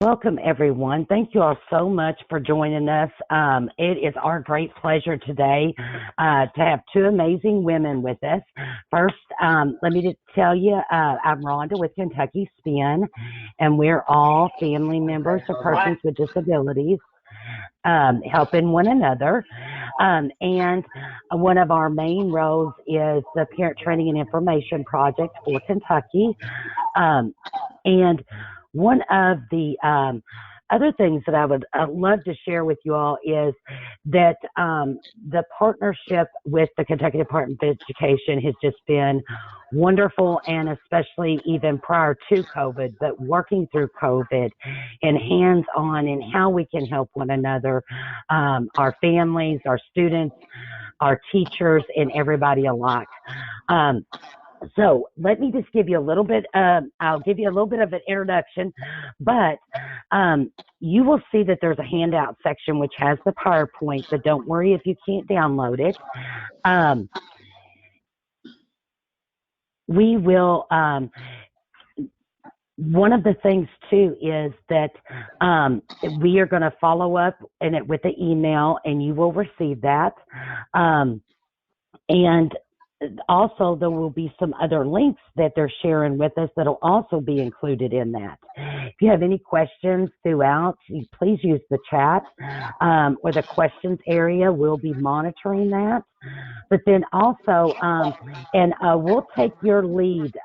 Welcome, everyone. Thank you all so much for joining us. It is our great pleasure today to have two amazing women with us. First, let me just tell you, I'm Rhonda with KYSPIN, and we're all family members of persons with disabilities, helping one another. And one of our main roles is the Parent Training and Information Project for Kentucky. And one of the other things that I would love to share with you all is that the partnership with the Kentucky Department of Education has just been wonderful, and especially even prior to COVID, but working through COVID and hands-on and how we can help one another, our families, our students, our teachers, and everybody alike. So let me just give you a little bit, I'll give you a little bit of an introduction, but you will see that there's a handout section which has the PowerPoint, but don't worry if you can't download it. We will, one of the things too is that we are going to follow up with the email, and you will receive that. And also, there will be some other links that they're sharing with us that will also be included in that. If you have any questions throughout, please use the chat or the questions area. We'll be monitoring that. But then also, we'll take your lead,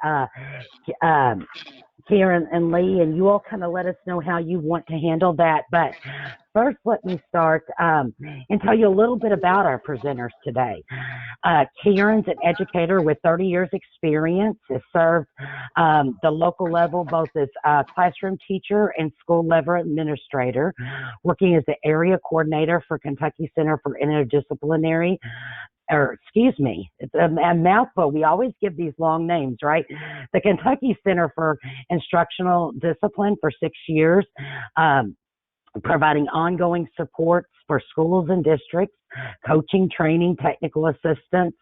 Karen and Lee, and you all kind of let us know how you want to handle that. But first, let me start and tell you a little bit about our presenters today. Karen's an educator with 30 years experience, has served the local level both as a classroom teacher and school level administrator, working as the area coordinator for Kentucky Center for Interdisciplinary, it's a mouthful. We always give these long names, right? The Kentucky Center for Instructional Discipline for 6 years, providing ongoing supports for schools and districts, coaching, training, technical assistance,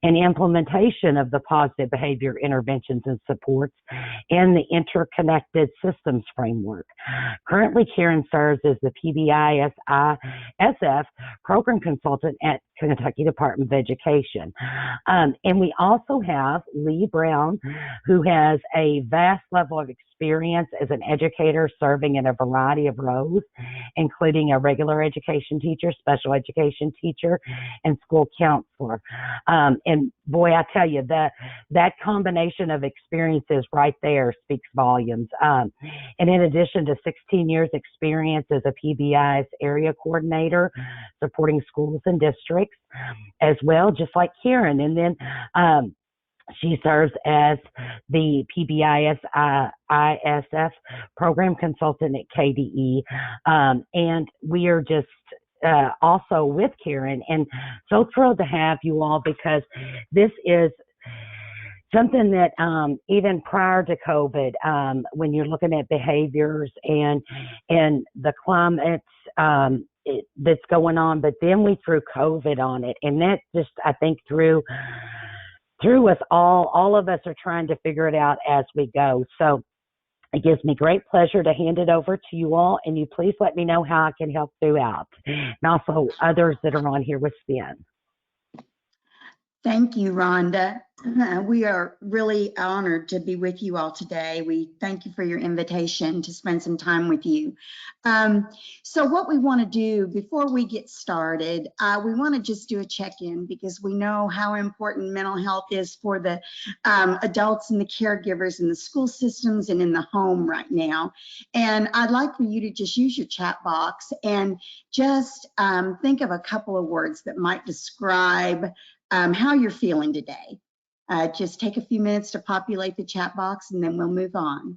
and implementation of the positive behavior interventions and supports, and the interconnected systems framework. Currently, Karen serves as the PBIS ISF program consultant at Kentucky Department of Education. And we also have Lee Brown, who has a vast level of experience as an educator serving in a variety of roles, including a regular education teacher, special education teacher, and school counselor. And boy, I tell you, that combination of experiences right there speaks volumes. And in addition to 16 years experience as a PBIS area coordinator, supporting schools and districts as well, just like Karen. And then she serves as the PBIS ISF program consultant at KDE. And we are just also with Karen, and so thrilled to have you all, because this is something that even prior to COVID, when you're looking at behaviors and the climate that's going on, but then we threw COVID on it, and that just, I think, threw us all of us are trying to figure it out as we go. So it gives me great pleasure to hand it over to you all, and you please let me know how I can help throughout, and also others that are on here with SPIN. Thank you, Rhonda. We are really honored to be with you all today. We thank you for your invitation to spend some time with you. So what we want to do before we get started, we want to just do a check-in, because we know how important mental health is for the adults and the caregivers in the school systems and in the home right now. And I'd like for you to just use your chat box and just think of a couple of words that might describe how you're feeling today. Just take a few minutes to populate the chat box, and then we'll move on.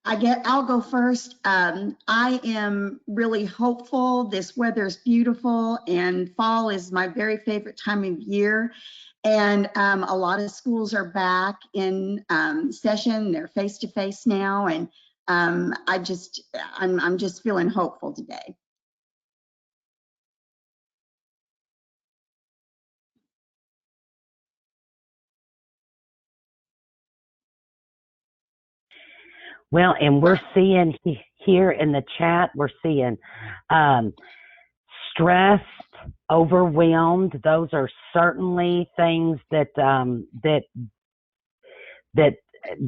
I'll go first. I am really hopeful. This weather is beautiful, and fall is my very favorite time of year. And a lot of schools are back in session. They're face-to-face now, and I'm just feeling hopeful today. Well, and we're seeing here in the chat, we're seeing um, stressed, overwhelmed. Those are certainly things that that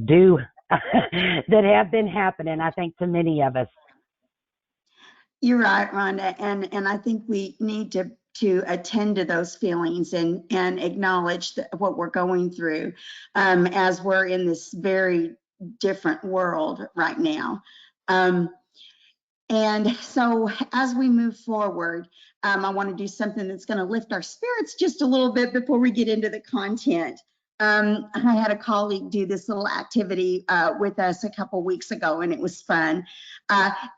do that have been happening, I think, to many of us. You're right, Rhonda, and I think we need to attend to those feelings and acknowledge what we're going through as we're in this very different world right now. And so as we move forward, I want to do something that's going to lift our spirits just a little bit before we get into the content. I had a colleague do this little activity with us a couple weeks ago, and it was fun.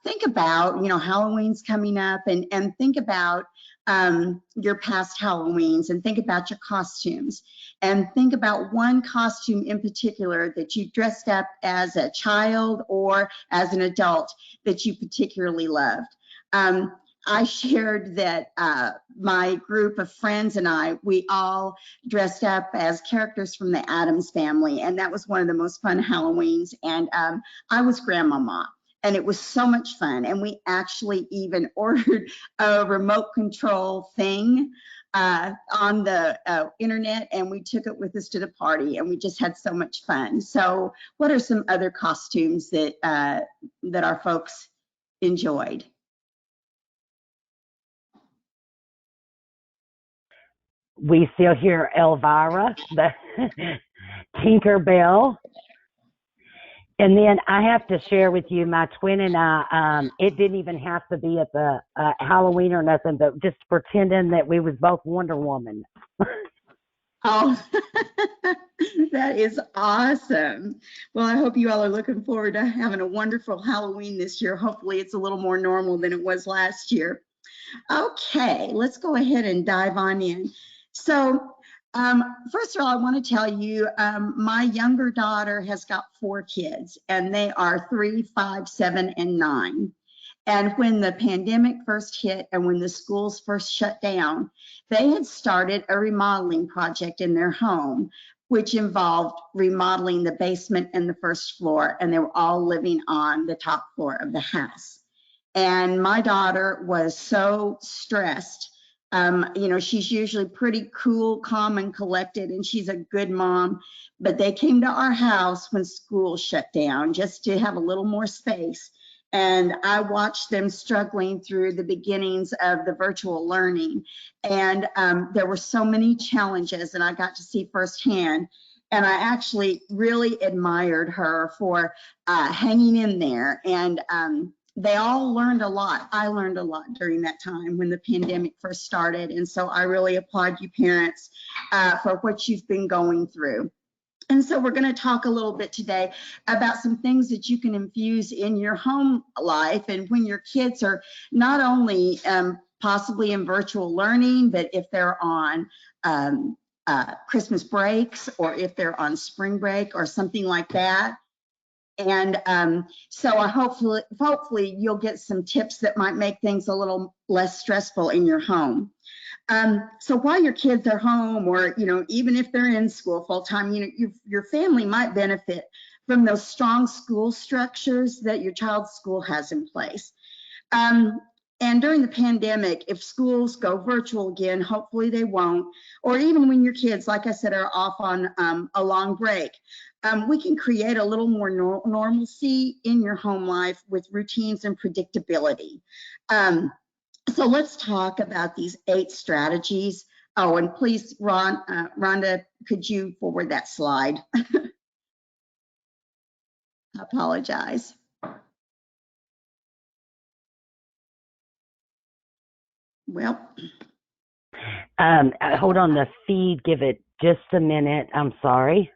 Think about, Halloween's coming up, and think about your past Halloweens, and think about your costumes, and think about one costume in particular that you dressed up as a child or as an adult that you particularly loved. I shared that my group of friends and we all dressed up as characters from the Addams Family, and that was one of the most fun Halloweens. And I was Grandmama, and it was so much fun. And we actually even ordered a remote control thing on the internet, and we took it with us to the party, and we just had so much fun. So what are some other costumes that that our folks enjoyed? We still hear Elvira, the Tinkerbell. And then I have to share with you, my twin and I, it didn't even have to be at the Halloween or nothing, but just pretending that we was both Wonder Woman. Oh, that is awesome. Well, I hope you all are looking forward to having a wonderful Halloween this year. Hopefully it's a little more normal than it was last year. Okay, let's go ahead and dive on in. So first of all, I want to tell you, my younger daughter has got 4 kids, and they are 3, 5, 7, and 9. And when the pandemic first hit and when the schools first shut down, they had started a remodeling project in their home, which involved remodeling the basement and the first floor, and they were all living on the top floor of the house. And my daughter was so stressed. She's usually pretty cool, calm, and collected, and she's a good mom. But they came to our house when school shut down just to have a little more space. And I watched them struggling through the beginnings of the virtual learning. And there were so many challenges, and I got to see firsthand. And I actually really admired her for hanging in there. And they all learned a lot. I learned a lot during that time when the pandemic first started. And so I really applaud you parents for what you've been going through. And so we're going to talk a little bit today about some things that you can infuse in your home life, and when your kids are not only possibly in virtual learning, but if they're on Christmas breaks, or if they're on spring break or something like that. And so hopefully you'll get some tips that might make things a little less stressful in your home. So while your kids are home, or even if they're in school full time, your family might benefit from those strong school structures that your child's school has in place. And during the pandemic, if schools go virtual again, hopefully they won't, or even when your kids, like I said, are off on a long break, we can create a little more normalcy in your home life with routines and predictability. So let's talk about these 8 strategies. Oh, and please, Rhonda, could you forward that slide? I apologize. Well, Hold on the feed. Give it just a minute. I'm sorry.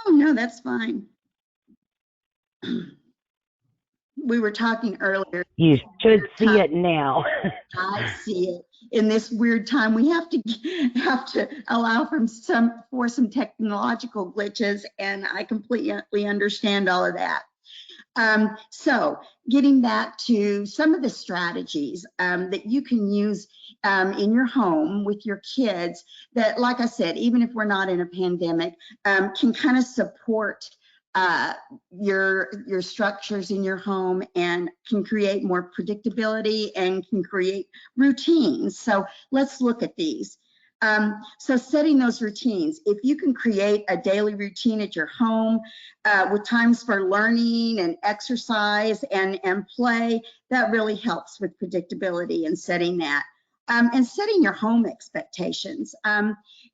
Oh, no, that's fine. We were talking earlier. You should see it now. I see it. In this weird time, we have to allow for some technological glitches, and I completely understand all of that. So getting back to some of the strategies that you can use in your home with your kids that, like I said, even if we're not in a pandemic, can kind of support your structures in your home and can create more predictability and can create routines. So let's look at these. So setting those routines, if you can create a daily routine at your home with times for learning and exercise and play, that really helps with predictability and setting that. And setting your home expectations.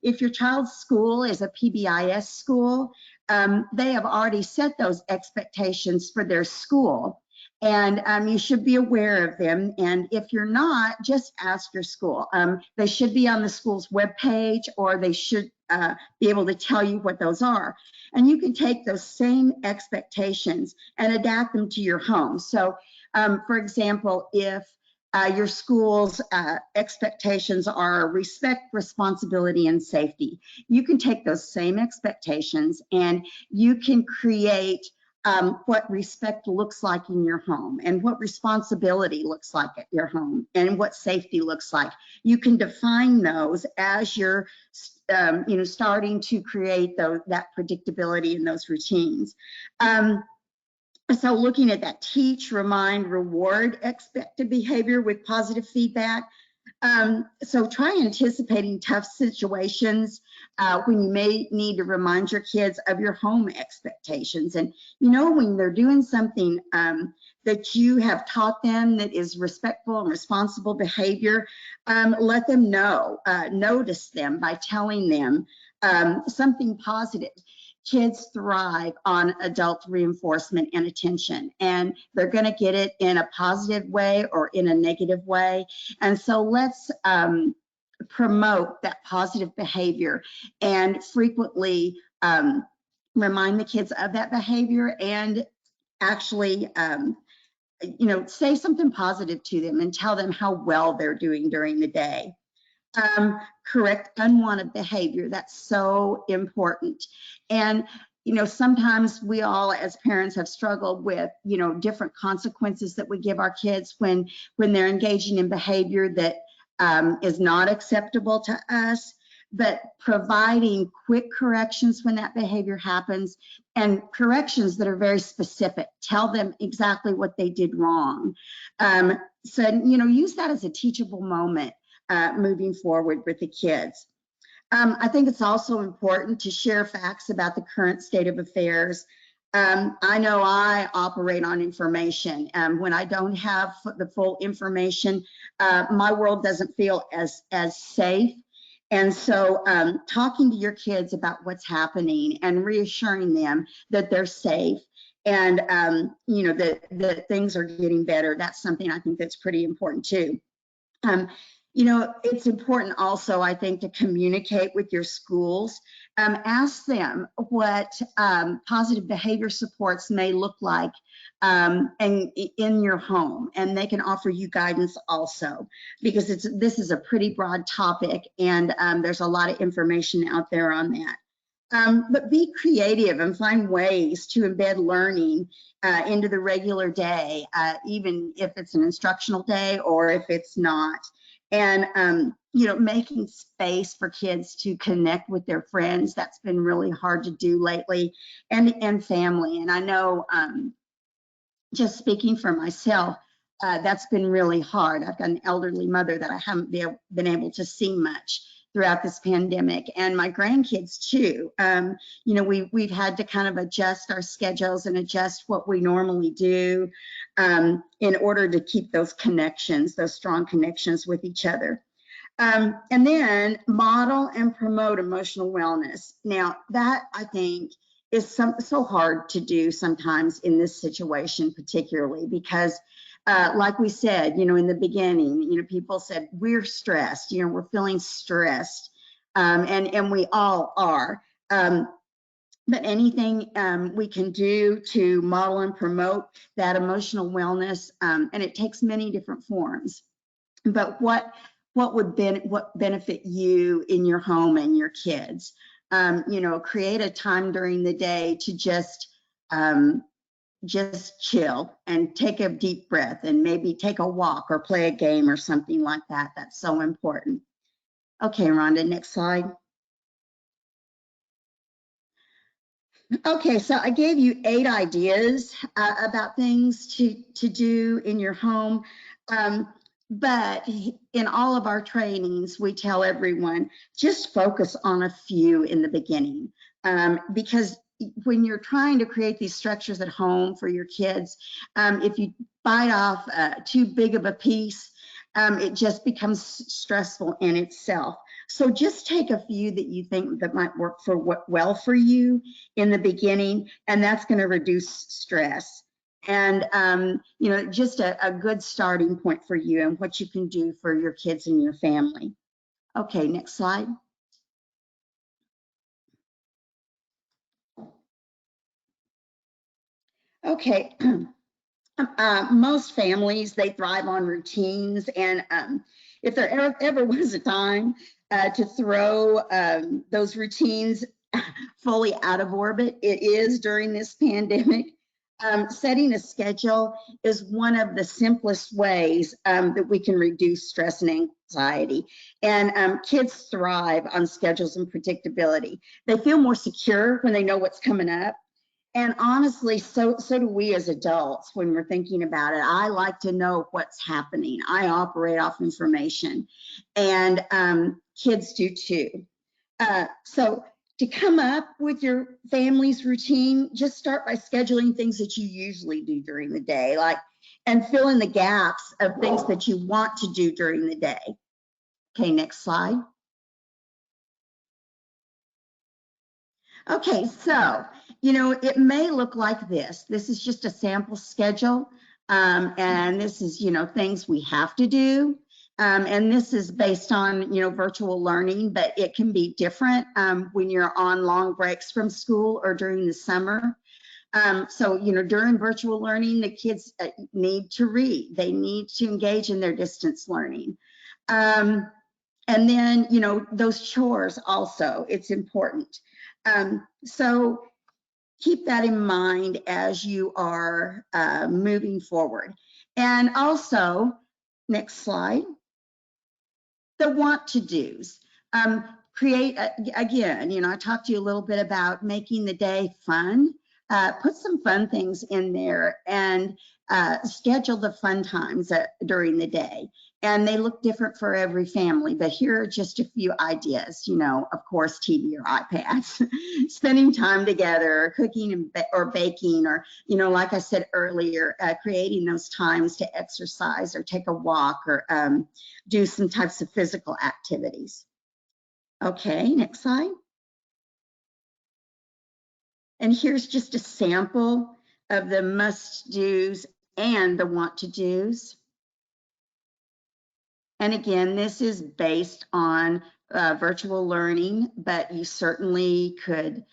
If your child's school is a PBIS school, they have already set those expectations for their school, and you should be aware of them. And if you're not, just ask your school. They should be on the school's webpage, or they should be able to tell you what those are. And you can take those same expectations and adapt them to your home. So, for example, if your school's expectations are respect, responsibility, and safety, you can take those same expectations and you can create what respect looks like in your home, and what responsibility looks like at your home, and what safety looks like. You can define those as you're starting to create that predictability in those routines. So looking at that teach, remind, reward expected behavior with positive feedback. So try anticipating tough situations when you may need to remind your kids of your home expectations. And when they're doing something that you have taught them that is respectful and responsible behavior, let them know, notice them by telling them something positive. Kids thrive on adult reinforcement and attention, and they're going to get it in a positive way or in a negative way. And so let's promote that positive behavior and frequently remind the kids of that behavior, and actually say something positive to them and tell them how well they're doing during the day. Correct unwanted behavior. That's so important. And, sometimes we all as parents have struggled with, different consequences that we give our kids when they're engaging in behavior that is not acceptable to us, but providing quick corrections when that behavior happens, and corrections that are very specific. Tell them exactly what they did wrong. So, use that as a teachable moment moving forward with the kids. I think it's also important to share facts about the current state of affairs. I know I operate on information. When I don't have the full information, my world doesn't feel as safe. And so talking to your kids about what's happening and reassuring them that they're safe and that things are getting better, that's something I think that's pretty important too. It's important also, I think, to communicate with your schools. Ask them what positive behavior supports may look like and in your home, and they can offer you guidance also, because this is a pretty broad topic, and there's a lot of information out there on that. But be creative and find ways to embed learning into the regular day, even if it's an instructional day or if it's not. And, making space for kids to connect with their friends, that's been really hard to do lately, and family. And I know, just speaking for myself, that's been really hard. I've got an elderly mother that I haven't been able to see much throughout this pandemic, and my grandkids too. We've had to kind of adjust our schedules and adjust what we normally do in order to keep those connections, those strong connections with each other. And then model and promote emotional wellness. Now that, I think, is so hard to do sometimes in this situation, particularly because like we said, in the beginning, people said, we're stressed, we're feeling stressed, and we all are. But anything we can do to model and promote that emotional wellness, and it takes many different forms. But what would benefit you in your home and your kids? Create a time during the day to just chill and take a deep breath and maybe take a walk or play a game or something like that. That's so important. Okay, Rhonda, next slide. Okay, so I gave you 8 ideas about things to do in your home. But in all of our trainings, we tell everyone just focus on a few in the beginning, because when you're trying to create these structures at home for your kids, if you bite off too big of a piece, it just becomes stressful in itself. So just take a few that you think that might work well for you in the beginning, and that's going to reduce stress. And, you know, just a good starting point for you and what you can do for your kids and your family. Okay, next slide. Okay. Most families, they thrive on routines, and if there ever was a time to throw those routines fully out of orbit, it is during this pandemic. Setting a schedule is one of the simplest ways that we can reduce stress and anxiety. And kids thrive on schedules and predictability. They feel more secure when they know what's coming up. And honestly, so do we as adults when we're thinking about it. I like to know what's happening. I operate off information, and kids do too. So to come up with your family's routine, just start by scheduling things that you usually do during the day, and fill in the gaps of things that you want to do during the day. Okay, next slide. Okay, so, you know, it may look like this. This is just a sample schedule, and this is, you know, things we have to do. And this is based on, you know, virtual learning, but it can be different when you're on long breaks from school or during the summer. So, you know, during virtual learning, the kids need to read. They need to engage in their distance learning. And then, you know, those chores also, it's important. So keep that in mind as you are moving forward. And also, next slide, the want to do's. Create, again, you know, I talked to you a little bit about making the day fun. Put some fun things in there and schedule the fun times during the day. And they look different for every family, but here are just a few ideas. You know, of course, TV or iPads, spending time together, cooking or baking, or, you know, like I said earlier, creating those times to exercise or take a walk or do some types of physical activities. Okay, next slide. And here's just a sample of the must-dos and the want-to-dos. And again, this is based on virtual learning, but you certainly could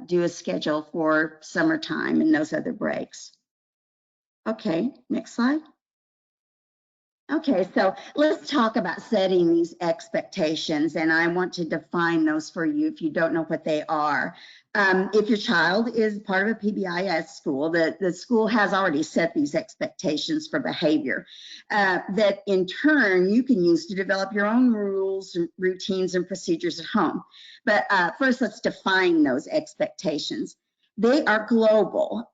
do a schedule for summertime and those other breaks. Okay, next slide. Okay, so let's talk about setting these expectations, and I want to define those for you if you don't know what they are. If your child is part of a PBIS school, the school has already set these expectations for behavior that in turn you can use to develop your own rules, routines, and procedures at home. But first, let's define those expectations. They are global.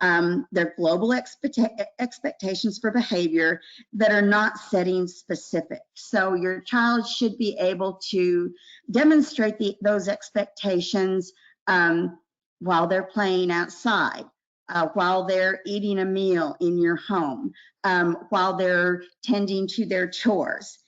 They're global expectations for behavior that are not setting specific. So your child should be able to demonstrate those expectations while they're playing outside, while they're eating a meal in your home, while they're tending to their chores.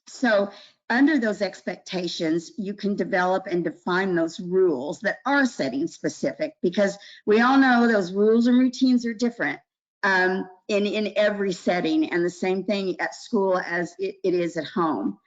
So under those expectations, you can develop and define those rules that are setting specific, because we all know those rules and routines are different in every setting, and the same thing at school as it is at home.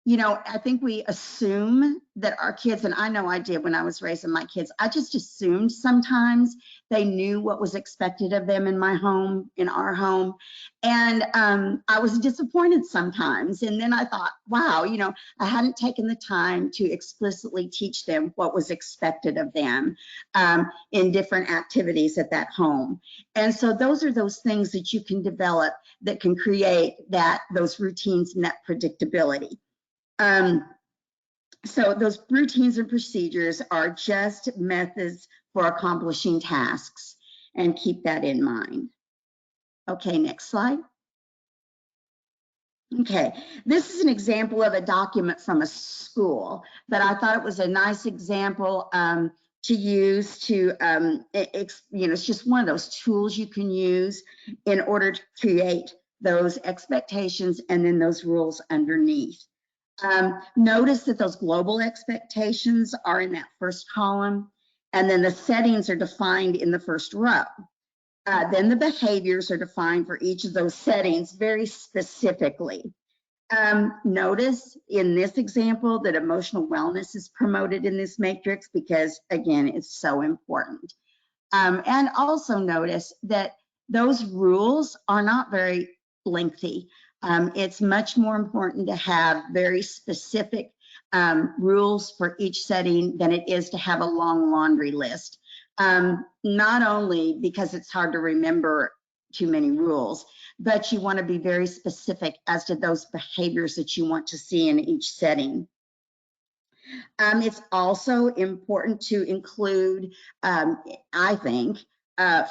You know, I think we assume that our kids, and I know I did when I was raising my kids, I just assumed sometimes they knew what was expected of them in my home, in our home. And I was disappointed sometimes. And then I thought, wow, you know, I hadn't taken the time to explicitly teach them what was expected of them in different activities at that home. And so those are those things that you can develop that can create those routines and that predictability. So those routines and procedures are just methods for accomplishing tasks, and keep that in mind. Okay, next slide. Okay, this is an example of a document from a school, but I thought it was a nice example to use to, it's just one of those tools you can use in order to create those expectations and then those rules underneath. Notice that those global expectations are in that first column, and then the settings are defined in the first row. Then the behaviors are defined for each of those settings very specifically. Notice in this example that emotional wellness is promoted in this matrix because, again, it's so important. And also notice that those rules are not very lengthy. It's much more important to have very specific rules for each setting than it is to have a long laundry list. Not only because it's hard to remember too many rules, but you want to be very specific as to those behaviors that you want to see in each setting. It's also important to include, I think,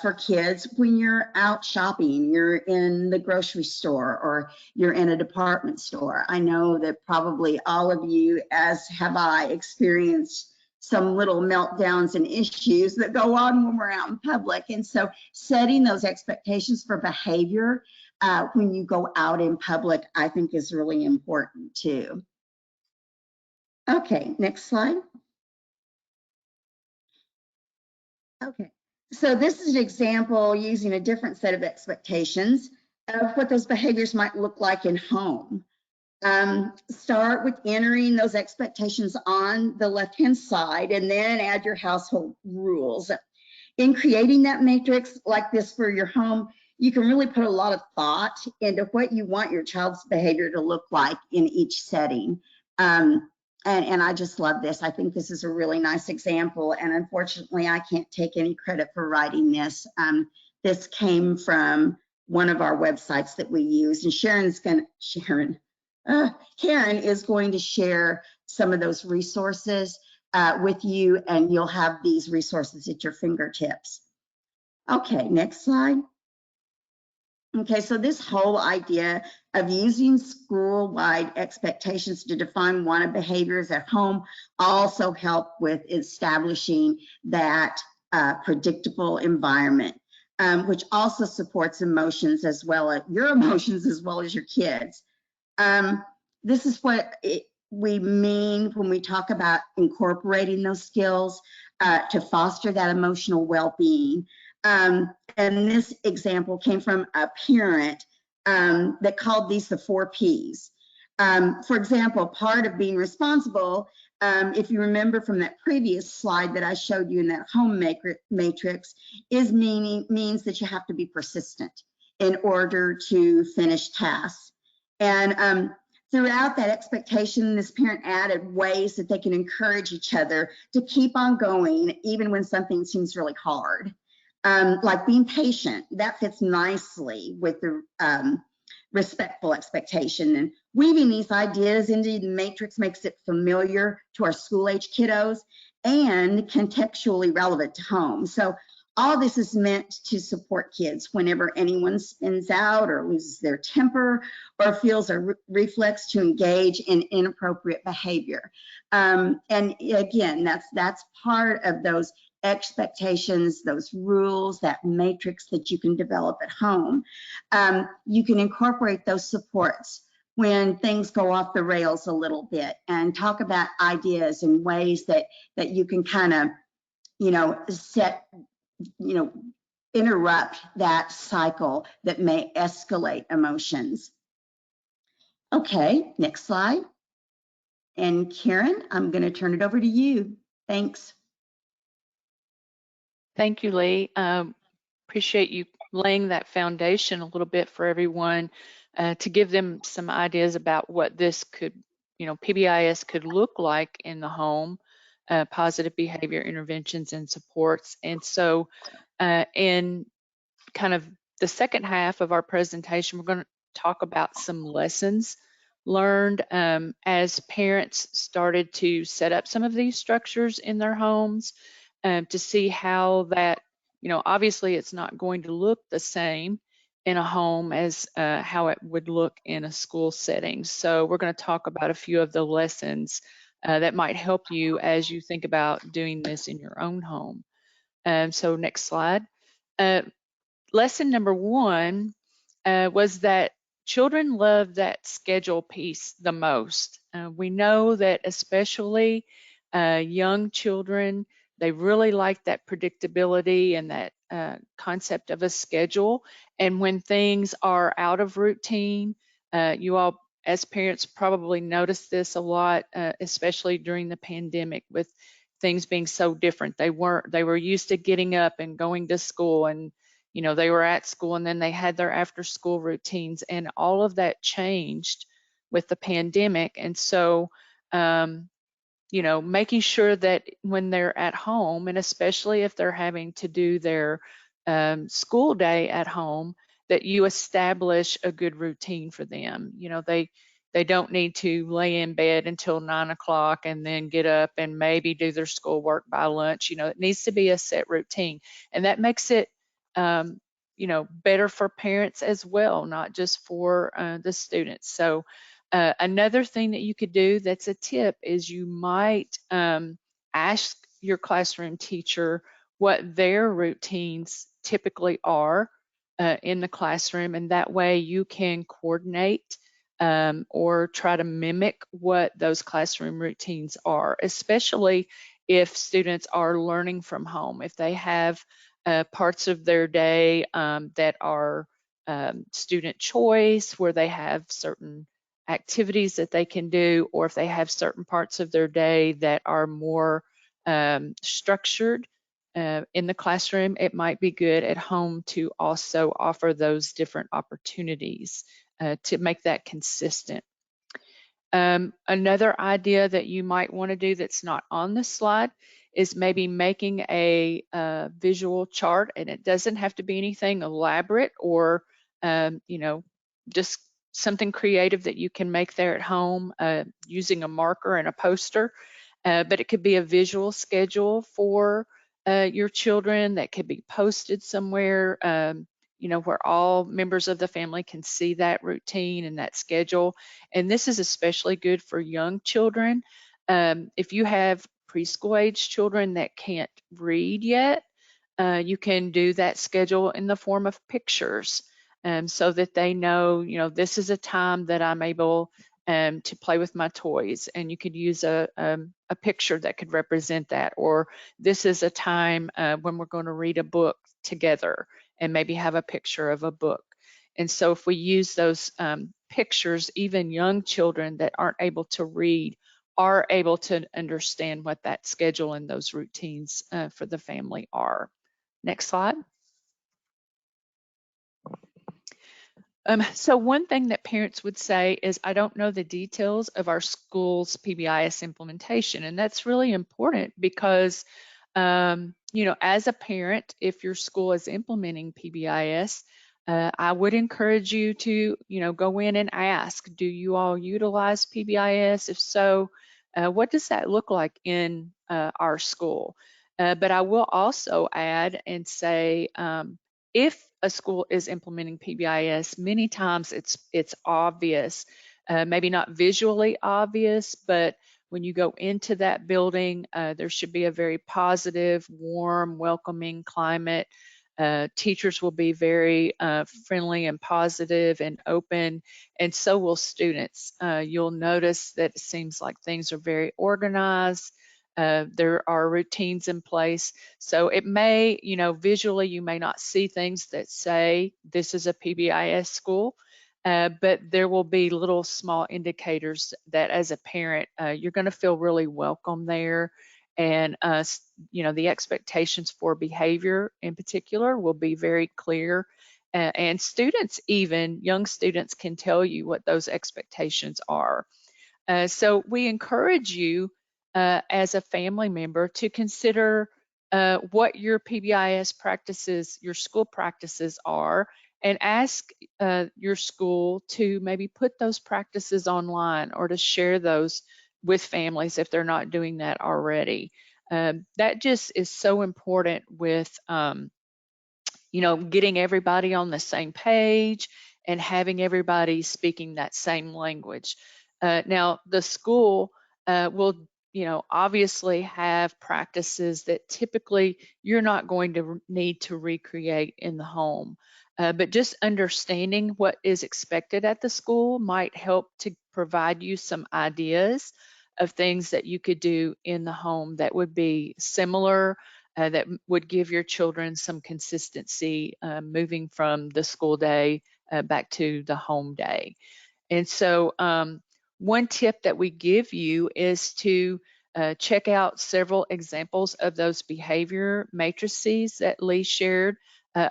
for kids when you're out shopping, you're in the grocery store or you're in a department store. I know that probably all of you, as have I, experienced some little meltdowns and issues that go on when we're out in public. And so setting those expectations for behavior when you go out in public, I think is really important too. Okay, next slide. Okay, so this is an example using a different set of expectations of what those behaviors might look like in home. Start with entering those expectations on the left-hand side and then add your household rules. In creating that matrix like this for your home, you can really put a lot of thought into what you want your child's behavior to look like in each setting. And I just love this. I think this is a really nice example. And unfortunately, I can't take any credit for writing this. This came from one of our websites that we use. And Karen is going to share some of those resources with you, and you'll have these resources at your fingertips. Okay, next slide. Okay, so this whole idea of using school-wide expectations to define wanted behaviors at home also help with establishing that predictable environment, which also supports emotions as well as your emotions as well as your kids. This is what we mean when we talk about incorporating those skills to foster that emotional well-being. And this example came from a parent that called these the 4 Ps. For example, part of being responsible, if you remember from that previous slide that I showed you in that home matrix, means that you have to be persistent in order to finish tasks. And throughout that expectation, this parent added ways that they can encourage each other to keep on going even when something seems really hard. Like being patient, that fits nicely with the respectful expectation. And weaving these ideas into the matrix makes it familiar to our school-age kiddos and contextually relevant to home. So all this is meant to support kids whenever anyone spins out or loses their temper or feels a reflex to engage in inappropriate behavior. And again, that's part of those expectations, those rules, that matrix that you can develop at home. You can incorporate those supports when things go off the rails a little bit and talk about ideas and ways that you can kind of, interrupt that cycle that may escalate emotions. Okay, next slide. And Karen, I'm going to turn it over to you. Thanks. Thank you, Lee. Appreciate you laying that foundation a little bit for everyone to give them some ideas about what this could, PBIS could look like in the home, positive behavior interventions and supports. And so in kind of the second half of our presentation, we're going to talk about some lessons learned as parents started to set up some of these structures in their homes to see how that, obviously it's not going to look the same in a home as how it would look in a school setting. So we're going to talk about a few of the lessons that might help you as you think about doing this in your own home. So next slide. Lesson number one was that children love that schedule piece the most. We know that especially young children, they really like that predictability and that concept of a schedule. And when things are out of routine, you all as parents probably noticed this a lot, especially during the pandemic with things being so different. They were used to getting up and going to school, and they were at school, and then they had their after school routines, and all of that changed with the pandemic. And so making sure that when they're at home, and especially if they're having to do their school day at home, that you establish a good routine for them. They don't need to lay in bed until 9 o'clock and then get up and maybe do their schoolwork by lunch. It needs to be a set routine, and that makes it better for parents as well, not just for the students. So another thing that you could do that's a tip is you might ask your classroom teacher what their routines typically are in the classroom, and that way you can coordinate or try to mimic what those classroom routines are, especially if students are learning from home. If they have parts of their day that are student choice, where they have certain activities that they can do, or if they have certain parts of their day that are more structured in the classroom, it might be good at home to also offer those different opportunities to make that consistent. Another idea that you might want to do that's not on the slide is maybe making a visual chart, and it doesn't have to be anything elaborate or just something creative that you can make there at home using a marker and a poster, but it could be a visual schedule for your children that could be posted somewhere, where all members of the family can see that routine and that schedule. And this is especially good for young children. If you have preschool age children that can't read yet, you can do that schedule in the form of pictures, so that they know, this is a time that I'm able to play with my toys, and you could use a picture that could represent that. Or this is a time when we're going to read a book together, and maybe have a picture of a book. And so if we use those pictures, even young children that aren't able to read are able to understand what that schedule and those routines for the family are. Next slide. So one thing that parents would say is, I don't know the details of our school's PBIS implementation. And that's really important because, as a parent, if your school is implementing PBIS, I would encourage you to, go in and ask, do you all utilize PBIS? If so, what does that look like in our school? But I will also add and say, if a school is implementing PBIS, many times it's obvious, maybe not visually obvious, but when you go into that building, there should be a very positive, warm, welcoming climate. Teachers will be very friendly and positive and open, and so will students. You'll notice that it seems like things are very organized. There are routines in place. So it may, visually you may not see things that say this is a PBIS school, but there will be little small indicators that as a parent, you're going to feel really welcome there. And, the expectations for behavior in particular will be very clear. And students, even young students, can tell you what those expectations are. So we encourage you as a family member to consider what your PBIS practices, your school practices are, and ask your school to maybe put those practices online or to share those with families if they're not doing that already. That just is so important with getting everybody on the same page and having everybody speaking that same language. Now, the school will, obviously have practices that typically you're not going to need to recreate in the home. But just understanding what is expected at the school might help to provide you some ideas of things that you could do in the home that would be similar, that would give your children some consistency moving from the school day back to the home day. And so one tip that we give you is to check out several examples of those behavior matrices that Lee shared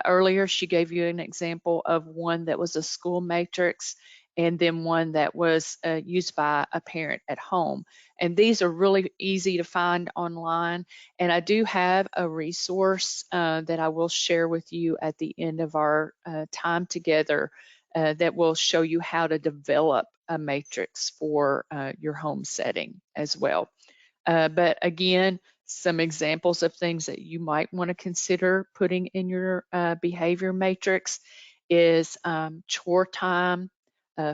earlier. She gave you an example of one that was a school matrix and then one that was used by a parent at home. And these are really easy to find online. And I do have a resource that I will share with you at the end of our time together that will show you how to develop a matrix for your home setting as well. But again, some examples of things that you might want to consider putting in your behavior matrix is chore time,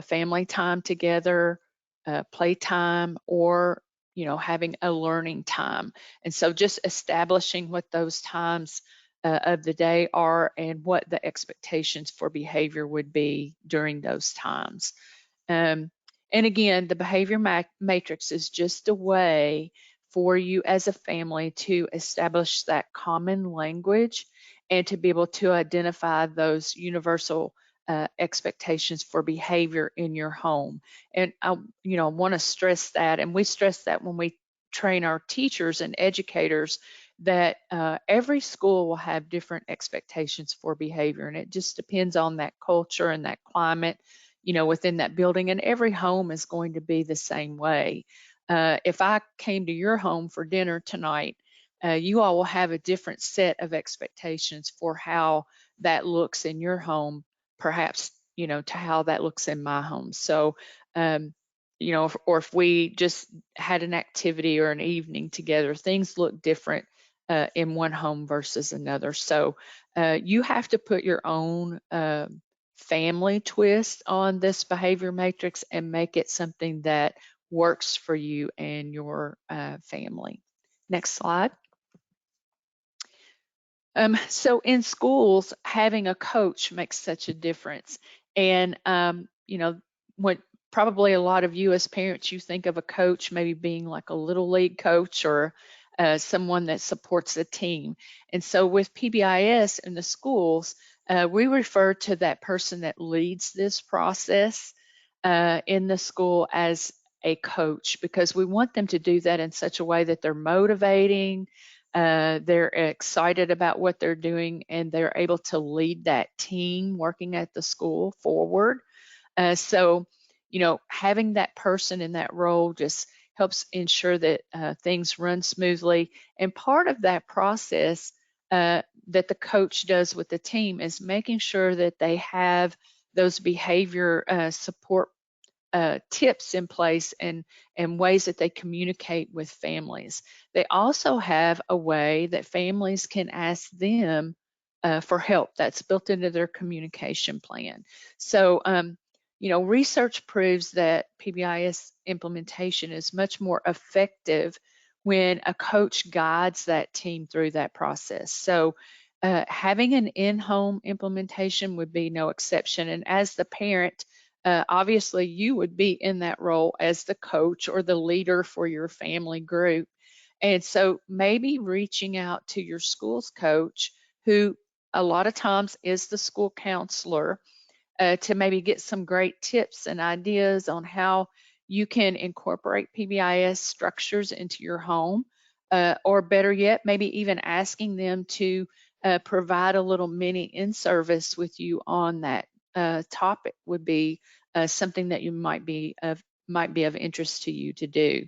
family time together, playtime, or having a learning time. And so just establishing what those times of the day are and what the expectations for behavior would be during those times. And again, the behavior matrix is just a way for you as a family to establish that common language and to be able to identify those universal expectations for behavior in your home. And I, want to stress that, and we stress that when we train our teachers and educators, that every school will have different expectations for behavior, and it just depends on that culture and that climate, within that building, and every home is going to be the same way. If I came to your home for dinner tonight, you all will have a different set of expectations for how that looks in your home, perhaps, to how that looks in my home. So, or if we just had an activity or an evening together, things look different in one home versus another. So you have to put your own family twist on this behavior matrix and make it something that works for you and your family. Next slide. So in schools, having a coach makes such a difference. And, what probably a lot of you as parents, you think of a coach maybe being like a little league coach or someone that supports the team. And so with PBIS in the schools, we refer to that person that leads this process in the school as a coach, because we want them to do that in such a way that they're motivating, they're excited about what they're doing, and they're able to lead that team working at the school forward. So, having that person in that role just helps ensure that things run smoothly. And part of that process that the coach does with the team is making sure that they have those behavior support tips in place and ways that they communicate with families. They also have a way that families can ask them for help. That's built into their communication plan. So, research proves that PBIS implementation is much more effective when a coach guides that team through that process. So, having an in-home implementation would be no exception. And as the parent, obviously you would be in that role as the coach or the leader for your family group. And so maybe reaching out to your school's coach, who a lot of times is the school counselor, to maybe get some great tips and ideas on how you can incorporate PBIS structures into your home, or better yet, maybe even asking them to provide a little mini in-service with you on that topic would be something that you might be of interest to you to do.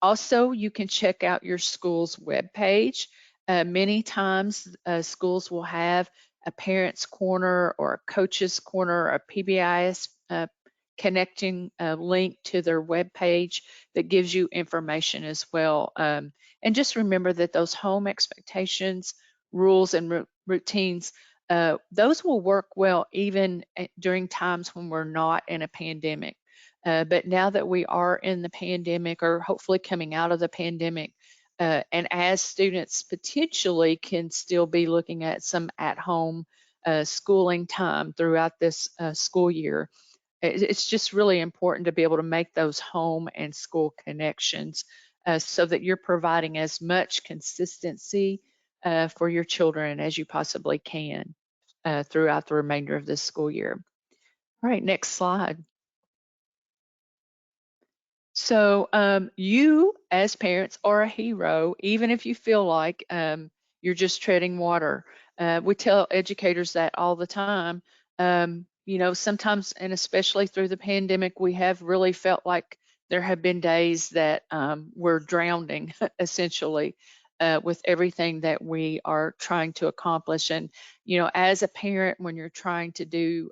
Also, you can check out your school's webpage. Many times schools will have a parent's corner or a coach's corner, a PBIS connecting link to their web page that gives you information as well. And just remember that those home expectations, rules, and routines, those will work well even during times when we're not in a pandemic. But now that we are in the pandemic, or hopefully coming out of the pandemic, and as students potentially can still be looking at some at-home schooling time throughout this school year, it's just really important to be able to make those home and school connections so that you're providing as much consistency for your children as you possibly can throughout the remainder of this school year. All right, next slide. So you as parents are a hero, even if you feel like you're just treading water. We tell educators that all the time. You know, sometimes, and especially through the pandemic, we have really felt like there have been days that we're drowning essentially with everything that we are trying to accomplish. And, you know, as a parent, when you're trying to do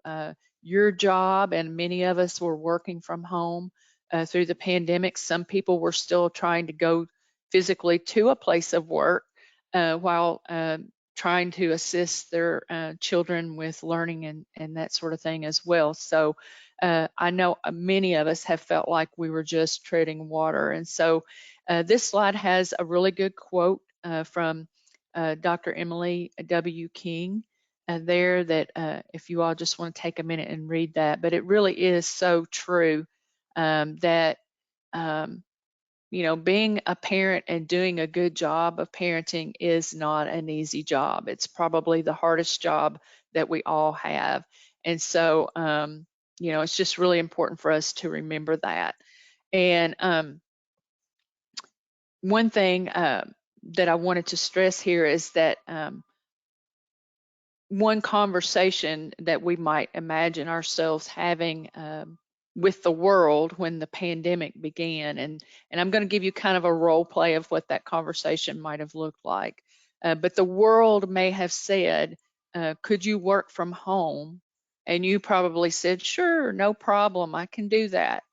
your job, and many of us were working from home, through the pandemic, some people were still trying to go physically to a place of work while trying to assist their children with learning and that sort of thing as well. So I know many of us have felt like we were just treading water. And so this slide has a really good quote from Dr. Emily W. King there that if you all just want to take a minute and read that, but it really is so true. That you know, being a parent and doing a good job of parenting is not an easy job. It's probably the hardest job that we all have. And so, you know, it's just really important for us to remember that. And one thing that I wanted to stress here is that one conversation that we might imagine ourselves having with the world when the pandemic began, and I'm going to give you kind of a role play of what that conversation might have looked like. But the world may have said, could you work from home? And you probably said, sure, no problem, I can do that.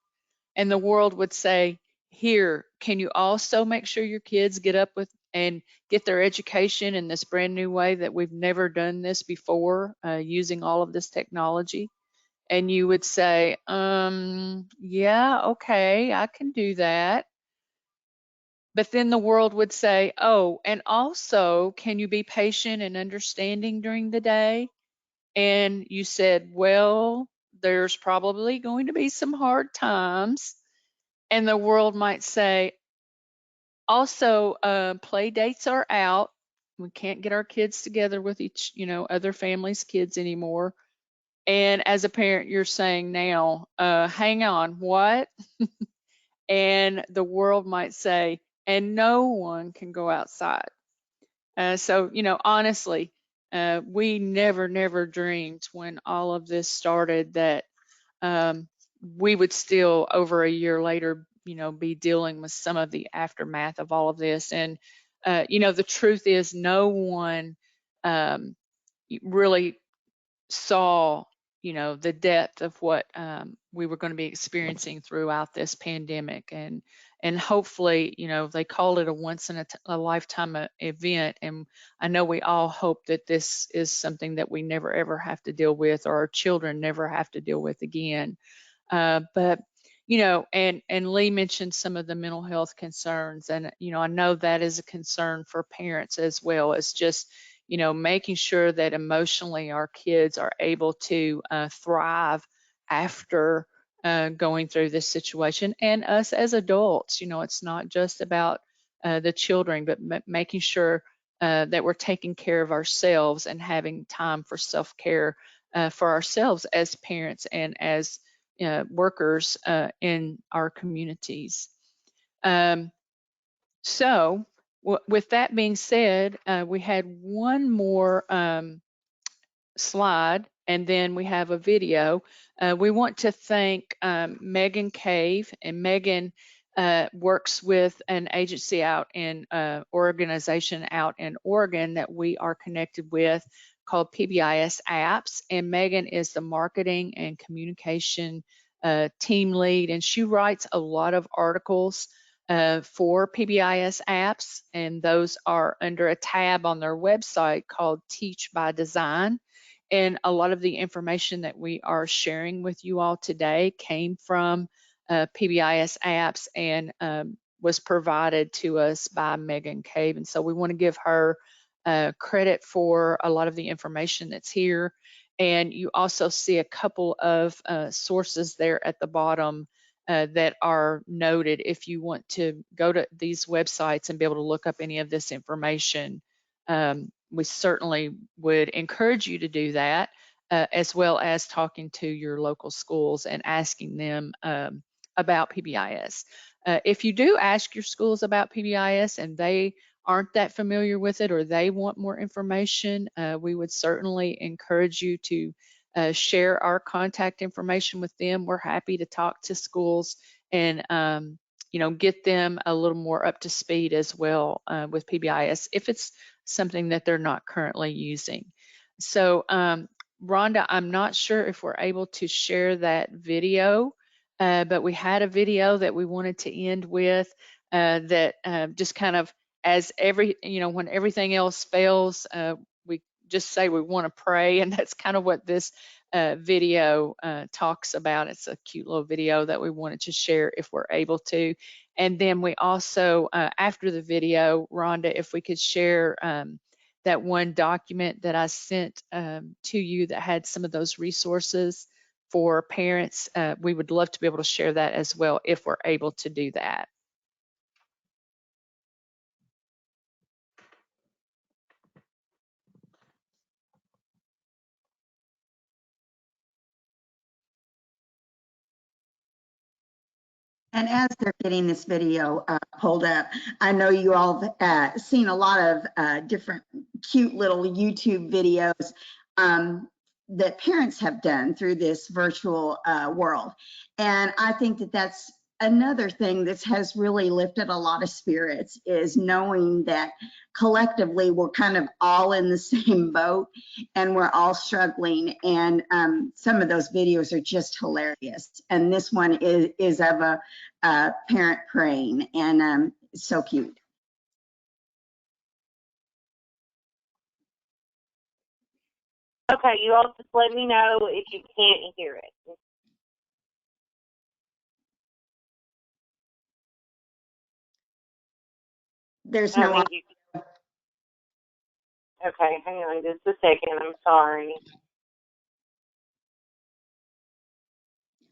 And the world would say, here, can you also make sure your kids get up with and get their education in this brand new way that we've never done this before, using all of this technology? And you would say, yeah, okay, I can do that. But then the world would say, oh, and also, can you be patient and understanding during the day? And you said, well, there's probably going to be some hard times. And the world might say, also, play dates are out. We can't get our kids together with each, you know, other families' kids anymore. And as a parent, you're saying now, hang on, what? And the world might say, and no one can go outside. So, you know, honestly, we never dreamed when all of this started that we would still, over a year later, you know, be dealing with some of the aftermath of all of this. And, you know, the truth is no one really saw, you know, the depth of what we were going to be experiencing throughout this pandemic. And hopefully, you know, they called it a once in a lifetime event. And I know we all hope that this is something that we never ever have to deal with, or our children never have to deal with again. But you know, and Lee mentioned some of the mental health concerns, and you know, I know that is a concern for parents as well. As just, you know, making sure that emotionally our kids are able to thrive after going through this situation, and us as adults. You know, it's not just about the children, but making sure that we're taking care of ourselves and having time for self-care for ourselves as parents and as workers in our communities. So with that being said, we had one more slide, and then we have a video. We want to thank Megan Cave, and Megan works with an agency out in organization out in Oregon that we are connected with called PBIS Apps, and Megan is the marketing and communication team lead, and she writes a lot of articles for PBIS Apps, and those are under a tab on their website called Teach by Design. And a lot of the information that we are sharing with you all today came from PBIS Apps and was provided to us by Megan Cave. And so we want to give her credit for a lot of the information that's here. And you also see a couple of sources there at the bottom that are noted if you want to go to these websites and be able to look up any of this information. We certainly would encourage you to do that, as well as talking to your local schools and asking them about PBIS. If you do ask your schools about PBIS and they aren't that familiar with it or they want more information, we would certainly encourage you to share our contact information with them. We're happy to talk to schools and get them a little more up to speed as well with PBIS if it's something that they're not currently using. So Rhonda, I'm not sure if we're able to share that video, but we had a video that we wanted to end with that just kind of as when everything else fails, we just say we want to pray, and that's kind of what this video talks about. It's a cute little video that we wanted to share if we're able to. And then we also, after the video, Rhonda, if we could share that one document that I sent to you that had some of those resources for parents, we would love to be able to share that as well if we're able to do that. And as they're getting this video pulled up, I know you all have seen a lot of different cute little YouTube videos that parents have done through this virtual world. And I think that that's another thing that has really lifted a lot of spirits, is knowing that collectively we're kind of all in the same boat and we're all struggling. And some of those videos are just hilarious. And this one is of a parent praying, and it's so cute. Okay, you all just let me know if you can't hear it. There's no. Okay, hang on just a second. I'm sorry.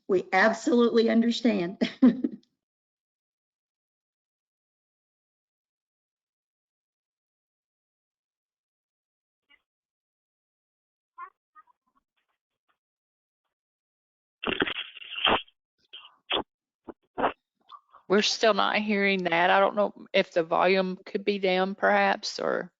We absolutely understand. We're still not hearing that. I don't know if the volume could be down perhaps, or.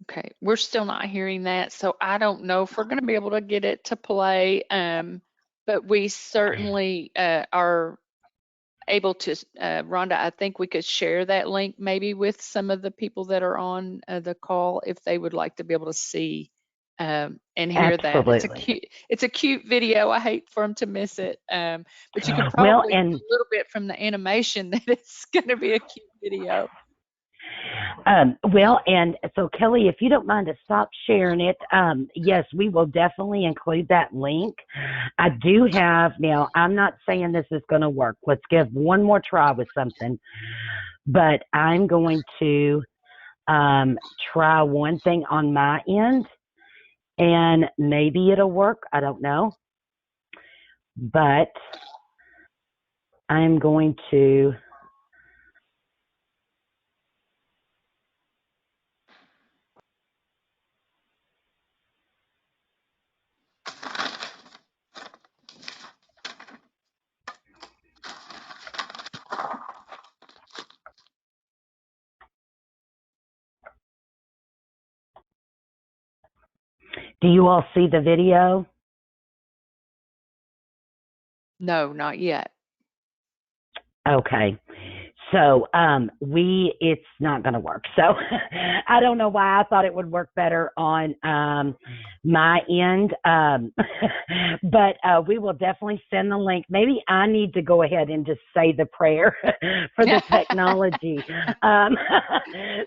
Okay, we're still not hearing that, so I don't know if we're going to be able to get it to play, but we certainly are able to, Rhonda, I think we could share that link maybe with some of the people that are on the call if they would like to be able to see and hear Absolutely. that. It's a cute video. I hate for them to miss it, but you can probably see a little bit from the animation that it's going to be a cute video. Well, and so Kelly, if you don't mind to stop sharing it, yes, we will definitely include that link. I do have, now, I'm not saying this is going to work. Let's give one more try with something, but I'm going to try one thing on my end, and maybe it'll work. I don't know. But I'm going to do you all see the video? No, not yet. Okay. So it's not going to work. So I don't know why I thought it would work better on my end. But we will definitely send the link. Maybe I need to go ahead and just say the prayer for the technology.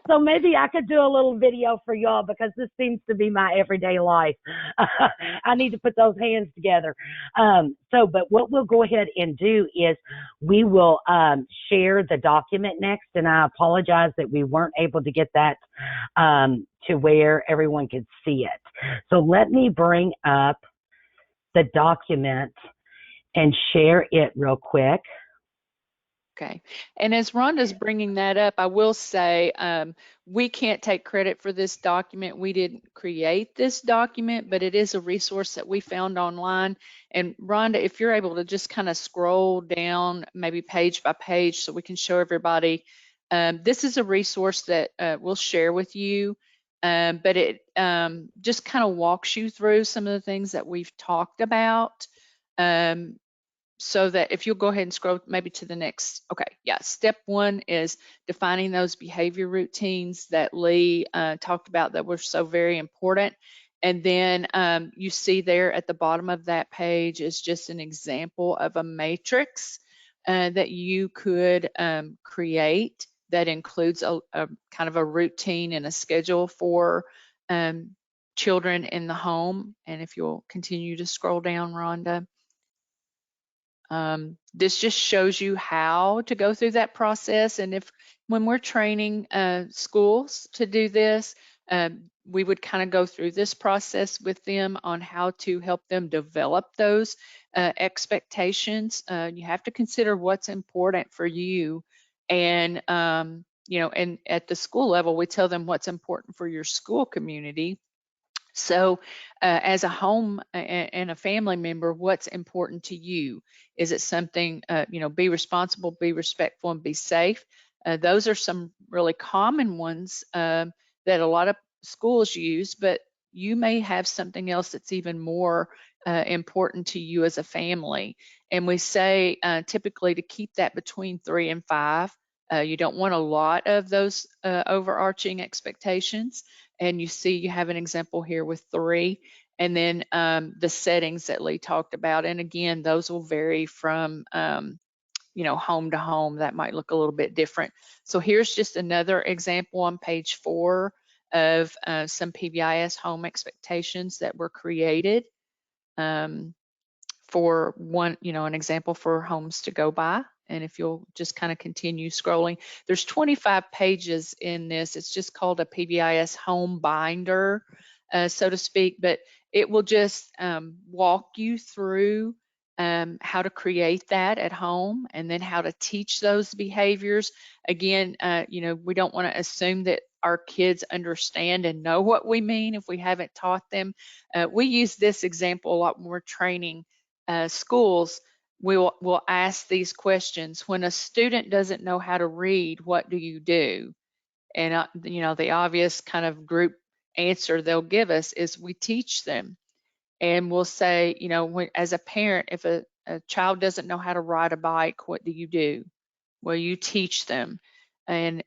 So maybe I could do a little video for y'all, because this seems to be my everyday life. I need to put those hands together. But what we'll go ahead and do is we will share the document next, and I apologize that we weren't able to get that to where everyone could see it. So let me bring up the document and share it real quick. Okay. And as Rhonda's bringing that up, I will say we can't take credit for this document. We didn't create this document, but it is a resource that we found online. And Rhonda, if you're able to just kind of scroll down maybe page by page so we can show everybody, this is a resource that we'll share with you, but it just kind of walks you through some of the things that we've talked about. So that if you'll go ahead and scroll maybe to the next, okay, yeah, step one is defining those behavior routines that Lee talked about that were so very important. And then you see there at the bottom of that page is just an example of a matrix that you could create that includes a kind of a routine and a schedule for children in the home. And if you'll continue to scroll down, Rhonda. This just shows you how to go through that process. And when we're training schools to do this, we would kind of go through this process with them on how to help them develop those expectations. You have to consider what's important for you. And, and at the school level, we tell them what's important for your school community. So as a home and a family member, what's important to you? Is it something, be responsible, be respectful, and be safe? Those are some really common ones that a lot of schools use, but you may have something else that's even more important to you as a family. And we say typically to keep that between 3 and 5. You don't want a lot of those overarching expectations. And you see you have an example here with 3. And then the settings that Lee talked about. And again, those will vary from, home to home. That might look a little bit different. So here's just another example on page 4 of some PBIS home expectations that were created for one, an example for homes to go by. And if you'll just kind of continue scrolling, there's 25 pages in this. It's just called a PBIS home binder, so to speak, but it will just walk you through how to create that at home and then how to teach those behaviors. Again, we don't want to assume that our kids understand and know what we mean if we haven't taught them. We use this example a lot when we're training schools. We'll ask these questions. When a student doesn't know how to read, what do you do? And the obvious kind of group answer they'll give us is we teach them. And we'll say, as a parent, if a child doesn't know how to ride a bike, what do you do? Well, you teach them. And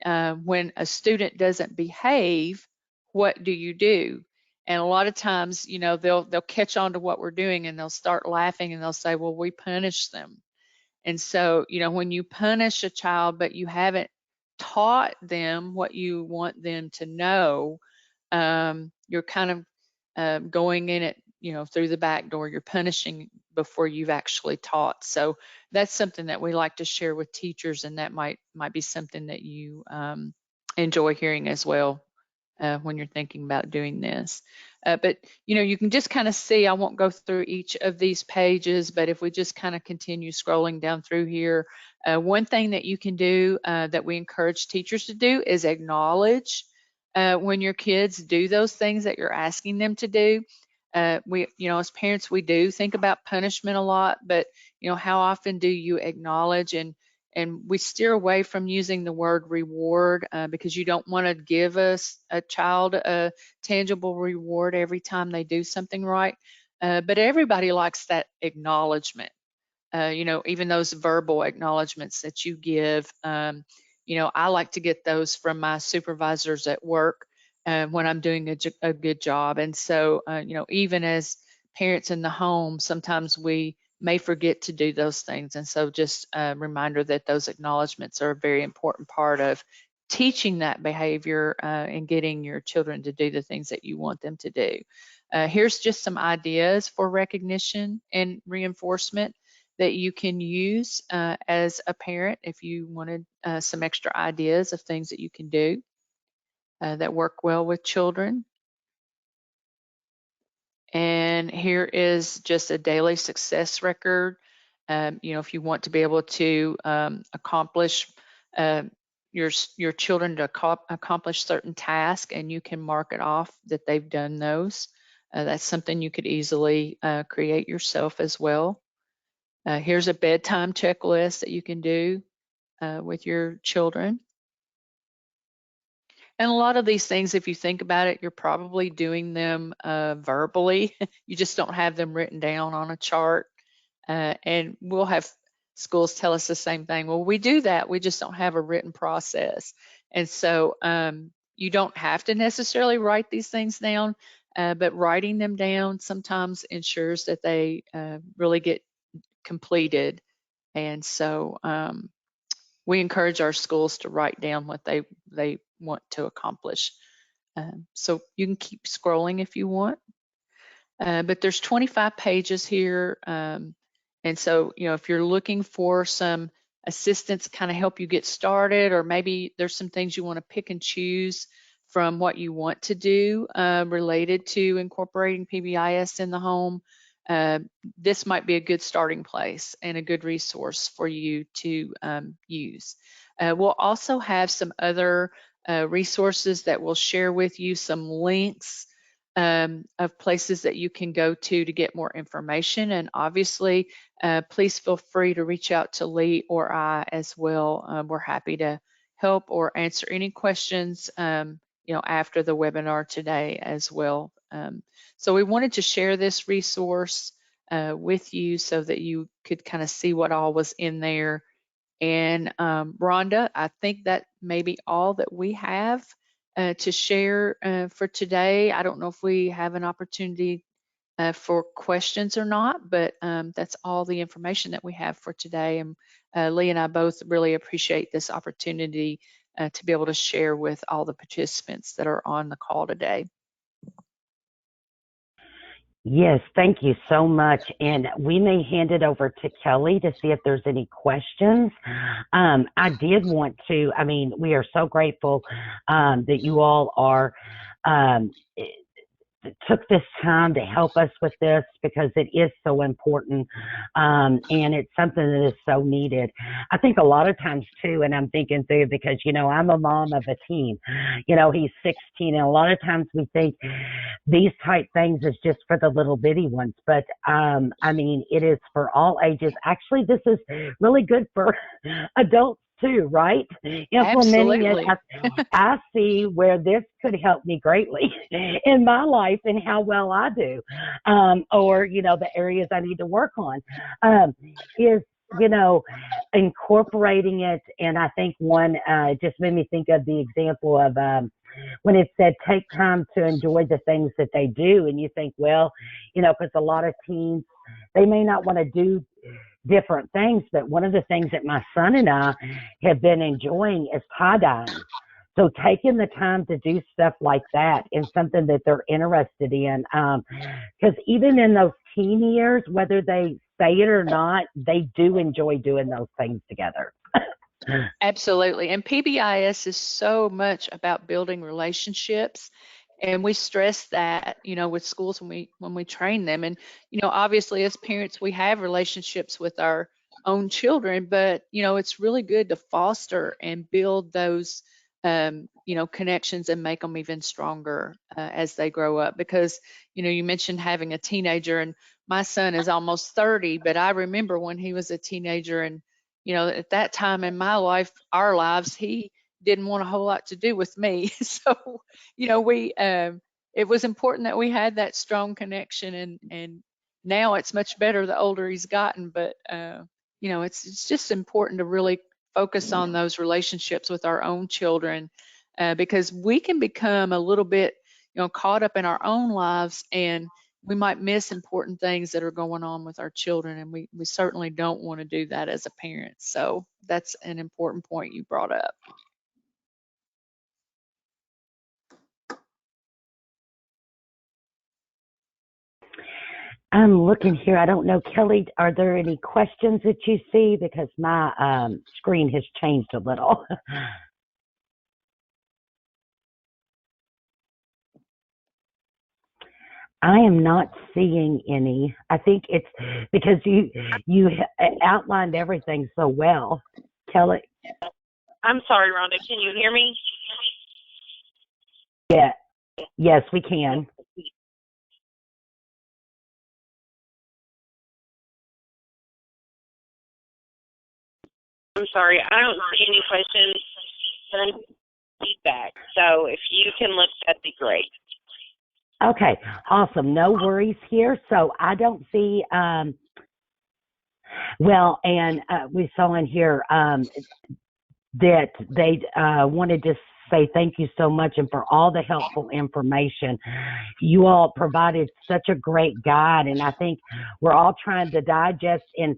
when a student doesn't behave, what do you do? And a lot of times, they'll catch on to what we're doing and they'll start laughing and they'll say, well, we punish them. And so, when you punish a child, but you haven't taught them what you want them to know, you're kind of going in it, through the back door. You're punishing before you've actually taught. So that's something that we like to share with teachers, and that might be something that you enjoy hearing as well when you're thinking about doing this. But you can just kind of see, I won't go through each of these pages, but if we just kind of continue scrolling down through here, one thing that you can do that we encourage teachers to do is acknowledge when your kids do those things that you're asking them to do. We, as parents, we do think about punishment a lot, but how often do you acknowledge? And we steer away from using the word reward because you don't want to give a child a tangible reward every time they do something right. But everybody likes that acknowledgement. Even those verbal acknowledgments that you give. I like to get those from my supervisors at work when I'm doing a good job. And so, even as parents in the home, sometimes we may forget to do those things. And so just a reminder that those acknowledgments are a very important part of teaching that behavior and getting your children to do the things that you want them to do. Here's just some ideas for recognition and reinforcement that you can use as a parent if you wanted some extra ideas of things that you can do that work well with children. And here is just a daily success record. If you want to be able to accomplish your children to accomplish certain tasks, and you can mark it off that they've done those. That's something you could easily create yourself as well. Here's a bedtime checklist that you can do with your children. And a lot of these things, if you think about it, you're probably doing them verbally. You just don't have them written down on a chart. And we'll have schools tell us the same thing. Well, we do that. We just don't have a written process. And so you don't have to necessarily write these things down, but writing them down sometimes ensures that they really get completed. And so we encourage our schools to write down what they want to accomplish. So you can keep scrolling if you want, but there's 25 pages here. And so, if you're looking for some assistance, kind of help you get started, or maybe there's some things you want to pick and choose from what you want to do related to incorporating PBIS in the home, this might be a good starting place and a good resource for you to use. We'll also have some other resources that we'll share with you, some links of places that you can go to get more information. And obviously, please feel free to reach out to Lee or I as well. We're happy to help or answer any questions after the webinar today as well. So we wanted to share this resource with you so that you could kind of see what all was in there. And Rhonda, I think that may be all that we have to share for today. I don't know if we have an opportunity for questions or not, but that's all the information that we have for today. And Lee and I both really appreciate this opportunity to be able to share with all the participants that are on the call today. Yes, thank you so much. And we may hand it over to Kelly to see if there's any questions. I did want to, we are so grateful that you all are took this time to help us with this, because it is so important, and it's something that is so needed. I think a lot of times too, and I'm thinking through, because I'm a mom of a teen, he's 16, and a lot of times we think these type things is just for the little bitty ones, but it is for all ages. Actually, this is really good for adults too, right? Implementing Absolutely. it, I see where this could help me greatly in my life and how well I do, or the areas I need to work on, is incorporating it. And I think one just made me think of the example of when it said take time to enjoy the things that they do, and you think, well, because a lot of teens, they may not want to do different things. But one of the things that my son and I have been enjoying is tie-dyeing. So taking the time to do stuff like that is something that they're interested in. Because even in those teen years, whether they say it or not, they do enjoy doing those things together. Absolutely. And PBIS is so much about building relationships. And we stress that, with schools when we train them. And, obviously as parents, we have relationships with our own children, but, it's really good to foster and build those, connections and make them even stronger as they grow up. Because, you mentioned having a teenager, and my son is almost 30, but I remember when he was a teenager, and at that time in my life, our lives, he didn't want a whole lot to do with me. So, we it was important that we had that strong connection, and now it's much better the older he's gotten. But it's just important to really focus on those relationships with our own children, because we can become a little bit caught up in our own lives, and we might miss important things that are going on with our children, and we certainly don't want to do that as a parent. So that's an important point you brought up. I'm looking here. I don't know, Kelly, are there any questions that you see? Because my screen has changed a little. I am not seeing any. I think it's because you outlined everything so well. Kelly? I'm sorry, Rhonda. Can you hear me? Yeah. Yes, we can. I'm sorry. I don't see any questions, but I'm feedback. So if you can look, that'd be great. Okay, awesome. No worries here. So I don't see, well, and we saw in here that they wanted to say thank you so much and for all the helpful information. You all provided such a great guide, and I think we're all trying to digest and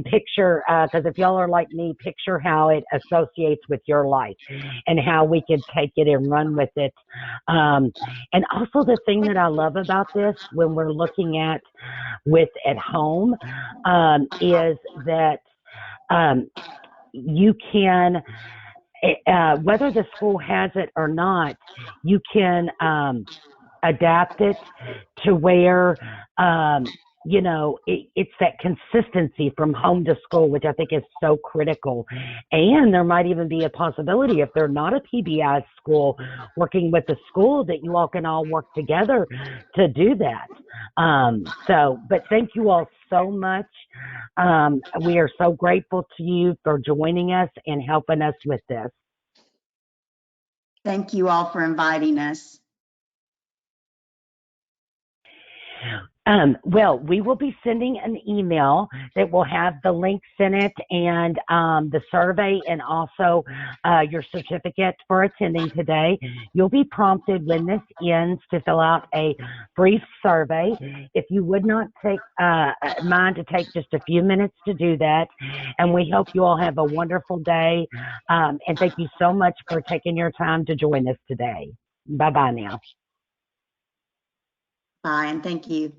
picture, because if y'all are like me, picture how it associates with your life and how we could take it and run with it. And also the thing that I love about this when we're looking at with at home is that you can, whether the school has it or not, you can adapt it to where, it's that consistency from home to school, which I think is so critical. And there might even be a possibility, if they're not a PBI school, working with the school, that you all can all work together to do that. But thank you all so much. We are so grateful to you for joining us and helping us with this. Thank you all for inviting us. Well, we will be sending an email that will have the links in it and the survey and also your certificate for attending today. You'll be prompted when this ends to fill out a brief survey. If you would not take mind to take just a few minutes to do that, and we hope you all have a wonderful day. And thank you so much for taking your time to join us today. Bye-bye now. Bye, and thank you.